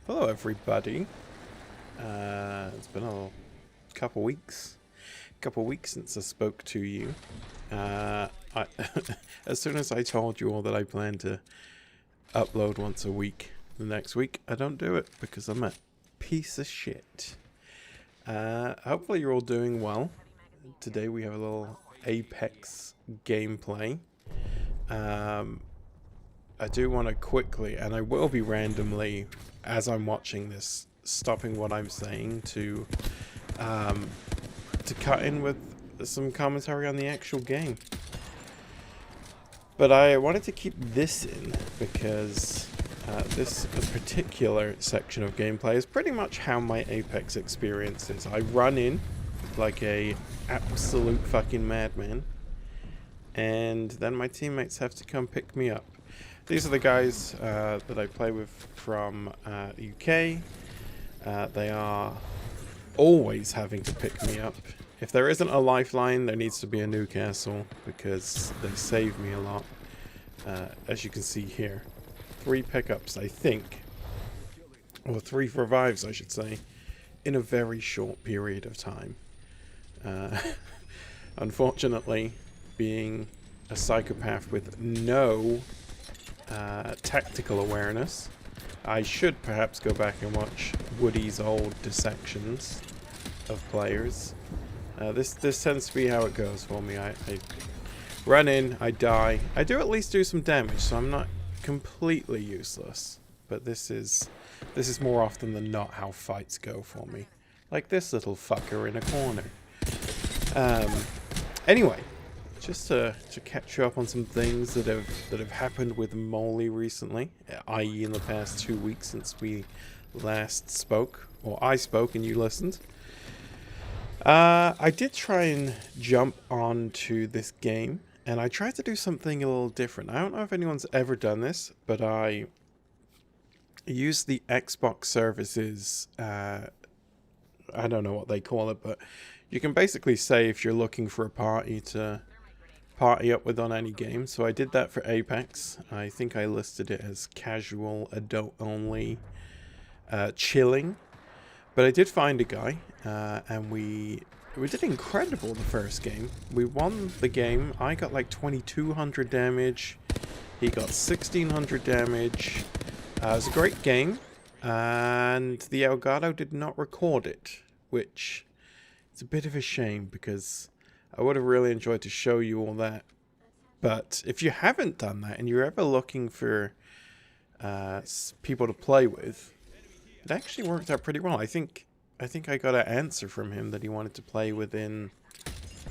Hello, everybody. It's been a couple weeks. Since I spoke to you. As soon as I told you all that I plan to upload once a week, the next week I don't do it because I'm a piece of shit. Hopefully you're all doing well. Today we have a little Apex gameplay. I do want to quickly, and I will be randomly, as I'm watching this, stopping what I'm saying to cut in with some commentary on the actual game. But I wanted to keep this in because this particular section of gameplay is pretty much how my Apex experience is. I run in like a absolute fucking madman, and then my teammates have to come pick me up. These are the guys that I play with from the UK. They are always having to pick me up. If there isn't a lifeline, there needs to be a Newcastle because they save me a lot. As you can see here, 3 pickups, I think, or 3 revives, I should say, in a very short period of time. Unfortunately, being a psychopath with no tactical awareness, I should perhaps go back and watch Woody's old dissections of players. This tends to be how it goes for me. I run in, I die. I do at least do some damage, so I'm not completely useless. But this is more often than not how fights go for me. Like this little fucker in a corner. Anyway, just to catch you up on some things that have happened with Molly recently, i.e. in the past 2 weeks since we last spoke, or I spoke and you listened. I did try and jump onto this game, and I tried to do something a little different. I don't know if anyone's ever done this, but I used the Xbox services, I don't know what they call it, but you can basically say if you're looking for a party to party up with on any game. So I did that for Apex. I think I listed it as casual, adult only, chilling. But I did find a guy, and we did incredible the first game. We won the game. I got like 2200 damage. He got 1600 damage. It was a great game, and the Elgato did not record it, which is a bit of a shame because I would have really enjoyed to show you all that. But if you haven't done that and you're ever looking for people to play with, it actually worked out pretty well. I think I got an answer from him that he wanted to play within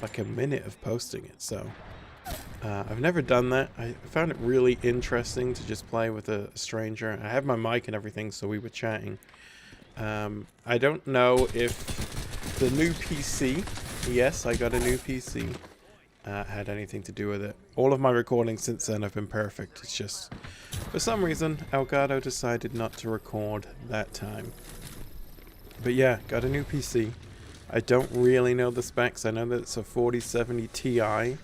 like a minute of posting it. So I've never done that. I found it really interesting to just play with a stranger. I have my mic and everything, so we were chatting. I don't know if the new PC, yes, I got a new PC, had anything to do with it. All of my recordings since then have been perfect. It's just, for some reason, Elgato decided not to record that time. But yeah, got a new PC. I don't really know the specs. I know that it's a 4070 Ti,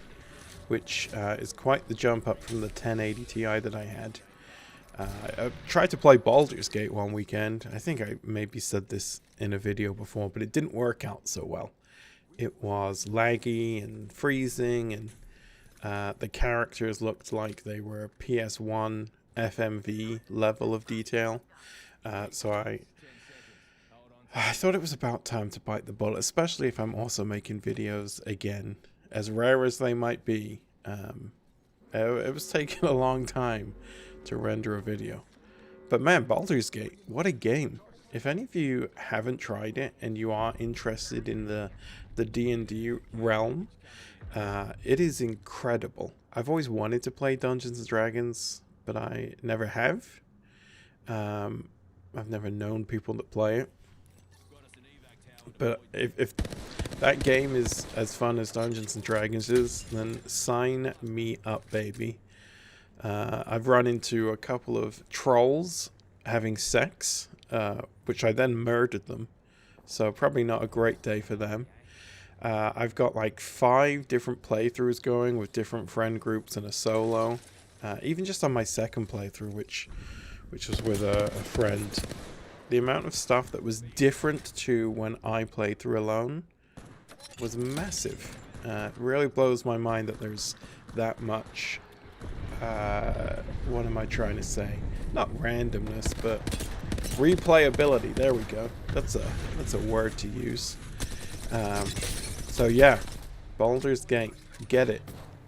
which is quite the jump up from the 1080 Ti that I had. I tried to play Baldur's Gate one weekend. I think I maybe said this in a video before, but it didn't work out so well. It was laggy and freezing, and the characters looked like they were PS1 FMV level of detail. So I thought it was about time to bite the bullet, especially if I'm also making videos again. As rare as they might be, it was taking a long time to render a video. But man, Baldur's Gate, what a game. If any of you haven't tried it and you are interested in the D&D realm, it is incredible. I've always wanted to play Dungeons & Dragons, but I never have. I've never known people that play it. But if that game is as fun as Dungeons & Dragons is, then sign me up, baby. I've run into a couple of trolls having sex, which I then murdered them. So probably not a great day for them. I've got like 5 different playthroughs going with different friend groups and a solo. Even just on my second playthrough, which was with a friend. the amount of stuff that was different to when I played through alone was massive. It really blows my mind that there's that much, what am I trying to say? Not randomness, but replayability. There we go. That's a word to use. So yeah, Baldur's Gate. Get it.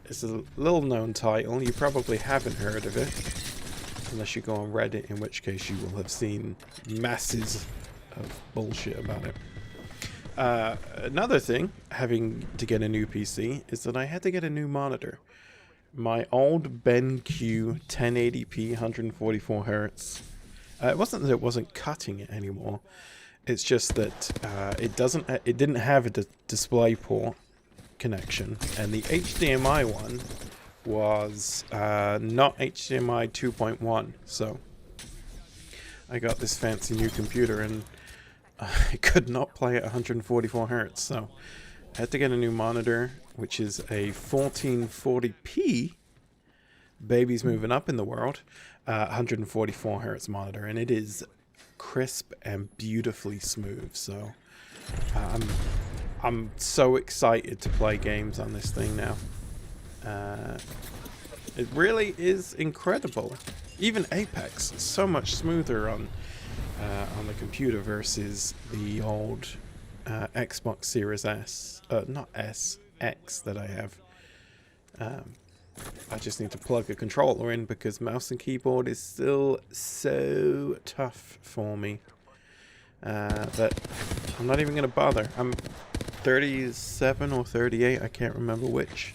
It's a little known title. You probably haven't heard of it. Unless you go on Reddit, in which case you will have seen masses of bullshit about it. Another thing, having to get a new PC, is that I had to get a new monitor. My old BenQ 1080p 144 Hz. It wasn't that it wasn't cutting it anymore. It's just that it didn't have a display port connection, and the HDMI one was not HDMI 2.1. So I got this fancy new computer, and I could not play at 144 Hz. So I had to get a new monitor, which is a 1440p. Baby's moving up in the world. 144 Hz monitor, and it is crisp and beautifully smooth. So I'm so excited to play games on this thing now. It really is incredible. Even Apex is so much smoother on the computer versus the old Xbox Series S, not S, X that I have. I just need to plug a controller in because mouse and keyboard is still so tough for me that I'm not even going to bother. I'm 37 or 38, I can't remember which.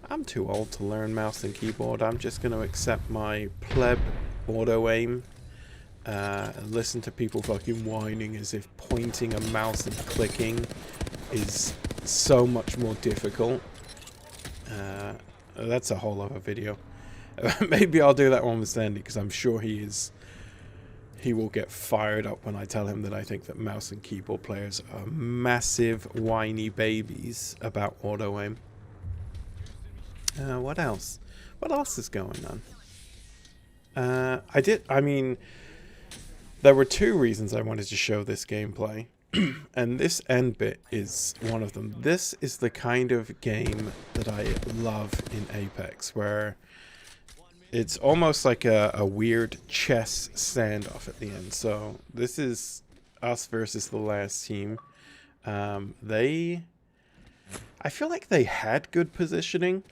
I'm too old to learn mouse and keyboard. I'm just going to accept my pleb auto aim and listen to people fucking whining as if pointing a mouse and clicking is so much more difficult. That's a whole other video. Maybe I'll do that one with Sandy, because I'm sure he will get fired up when I tell him that I think that mouse and keyboard players are massive whiny babies about auto aim. What else? What else is going on? I mean, there were two reasons I wanted to show this gameplay. And this end bit is one of them. This is the kind of game that I love in Apex, where it's almost like a weird chess standoff at the end. So this is us versus the last team. I feel like they had good positioning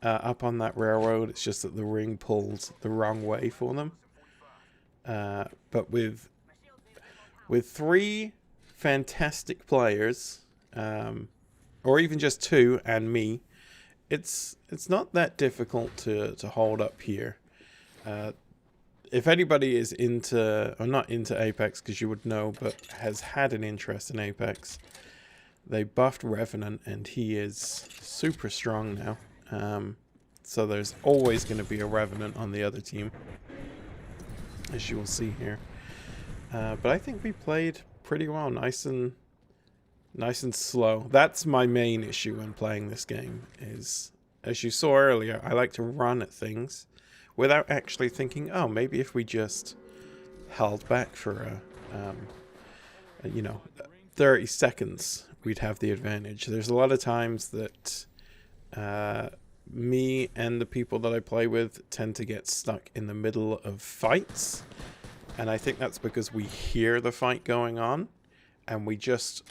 up on that railroad. It's just that the ring pulled the wrong way for them. But with three fantastic players, or even just two and me, it's not that difficult to hold up here. If anybody is into, or not into Apex, because you would know, but has had an interest in Apex, they buffed Revenant and he is super strong now. So there's always going to be a Revenant on the other team, as you will see here. But I think we played pretty well, nice and slow. That's my main issue when playing this game, is, as you saw earlier, I like to run at things without actually thinking, oh, maybe if we just held back for 30 seconds, we'd have the advantage. There's a lot of times that me and the people that I play with tend to get stuck in the middle of fights. And I think that's because we hear the fight going on, and we just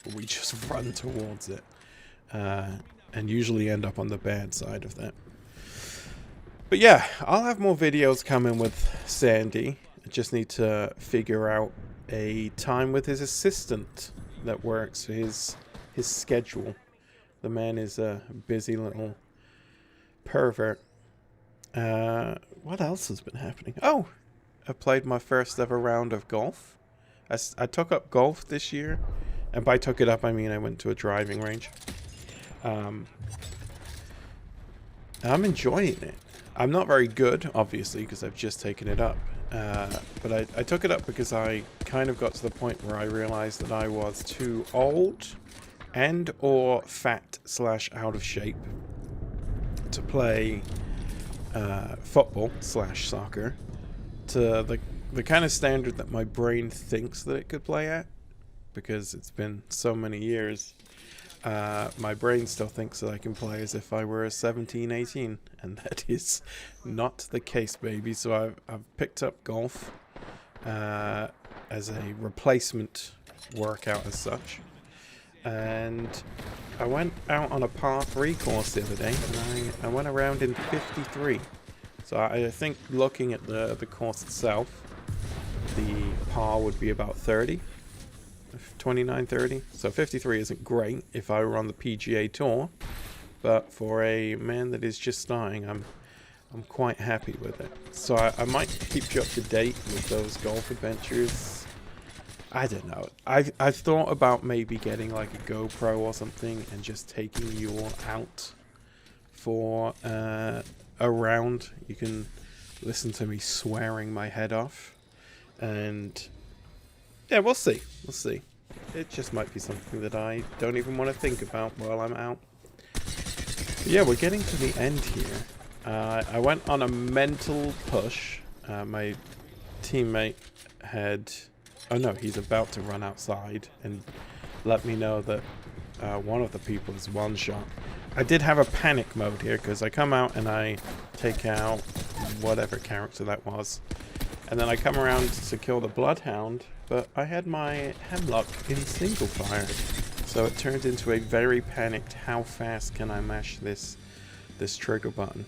run towards it, and usually end up on the bad side of that. But yeah, I'll have more videos coming with Sandy. I just need to figure out a time with his assistant that works for his schedule. The man is a busy little pervert. What else has been happening? Oh! I played my first ever round of golf. I took up golf this year. And by took it up, I mean I went to a driving range. I'm enjoying it. I'm not very good, obviously, because I've just taken it up. But I took it up because I kind of got to the point where I realized that I was too old and or fat / out of shape to play football / soccer to the the kind of standard that my brain thinks that it could play at, because it's been so many years. My brain still thinks that I can play as if I were a 17, 18, and that is not the case, baby. So I've picked up golf as a replacement workout as such. And I went out on a par 3 course the other day, and I went around in 53. So I think looking at the course itself, the par would be about 30. 29, 30. So 53 isn't great if I were on the PGA Tour, but for a man that is just starting, I'm quite happy with it. So I might keep you up to date with those golf adventures. I don't know. I've thought about maybe getting like a GoPro or something and just taking you all out for a round. You can listen to me swearing my head off, and yeah, we'll see. We'll see. It just might be something that I don't even want to think about while I'm out. But yeah, we're getting to the end here. I went on a mental push. My teammate had... Oh no, he's about to run outside and let me know that one of the people is one shot. I did have a panic mode here because I come out and I take out whatever character that was. And then I come around to kill the Bloodhound, but I had my Hemlock in single fire. So it turned into a very panicked, how fast can I mash this trigger button.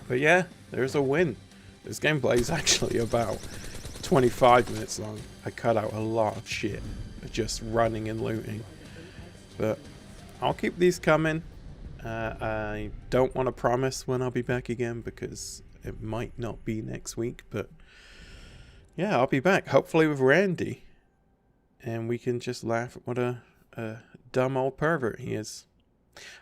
But yeah, there's a win. This gameplay is actually about 25 minutes long. I cut out a lot of shit, just running and looting. But I'll keep these coming. I don't want to promise when I'll be back again because it might not be next week, but yeah, I'll be back, hopefully with Randy, and we can just laugh at what a dumb old pervert he is.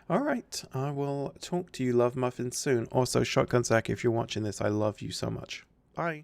Alright, I will talk to you love muffins soon. Also, Shotgun Zach, if you're watching this, I love you so much. Bye.